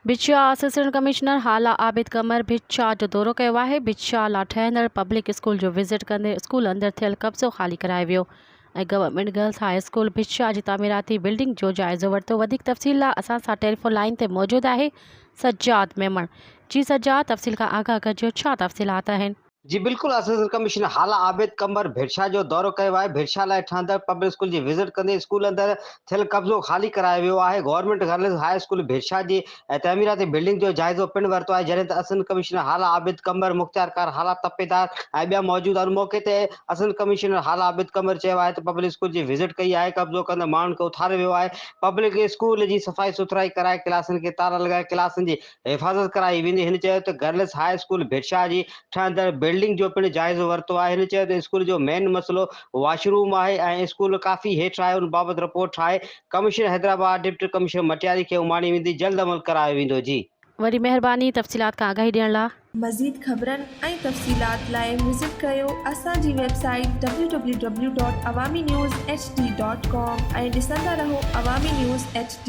भितशाह assistant commissioner हाला आबिद कमर भितशाह जो दौरो कयो आहे। भितशाह लाइ ठहंदड़ पब्लिक स्कूल जो विज़िट कंदे स्कूल अंदरि थियल कब्ज़ो ख़ाली करायो वियो ऐं गवर्नमेंट गर्ल्स हाई स्कूल भितशाह जी तामीराती बिल्डिंग जो जाइज़ो वरितो। वधीक तफ़सील लाइ असां सां टेलीफोन लाइन ते मौजूदु आहे सज्जाद मेमण। जी सज्जाद, तफ़सील खां आगाह कजो, छा तफ़सीलात आहिनि? जी बिल्कुल, असिस्टेंट कमिश्नर हाला आबिद कमर भिरशा जो दौरो कयो आहे। भिरशा लाइ ठहंदड़ पब्लिक स्कूल जी विज़िट कंदे स्कूल अंदरि थियल कब्ज़ो ख़ाली करायो वियो आहे। गवर्नमेंट गर्ल्स हाई स्कूल भिरशा जी तमीराती बिल्डिंग जो जाइज़ो पिणु वरितो आहे, जॾहिं त असिस्टेंट कमिश्नर हाला आबिद कमर, मुख़्तियार कार हाला तपेदार ऐं ॿिया मौजूदु आहिनि। मौक़े ते असिस्टेंट कमिश्नर हाला आबिद कमर चयो आहे त पब्लिक स्कूल जी विज़िट कई आहे, कब्ज़ो कंदड़ माण्हुनि खे उथारियो वियो आहे। पब्लिक स्कूल जी सफ़ाई सुथराई कराए, क्लासनि खे ताला लॻाए, क्लासनि जी हिफ़ाज़त कराई वेंदी। हिन चयो त गर्ल्स हाई स्कूल भिरशा जी ठहंदड़ बिल्डिंग जो पिणु जाइज़ो वरितो आहे। हिन चयो त स्कूल जो मेन मसइलो वॉशरूम आहे ऐं स्कूल काफ़ी हेठि आहे, उन बाबति रिपोर्ट ठाहे commissioner Hyderabad deputy commissioner Matiari खे उमाणी वेंदी, जल्द अमल करायो वेंदो। जी वरी महिरबानी तफ़सीलात खां आगाही ॾियण लाइ। मज़ीद ख़बरनि ऐं तफ़सीलात लाइ विज़िट कयो असांजी वेबसाइट www.awamiNewsHD.com ऐं ॾिसंदा रहो अवामी न्यूज़ HD।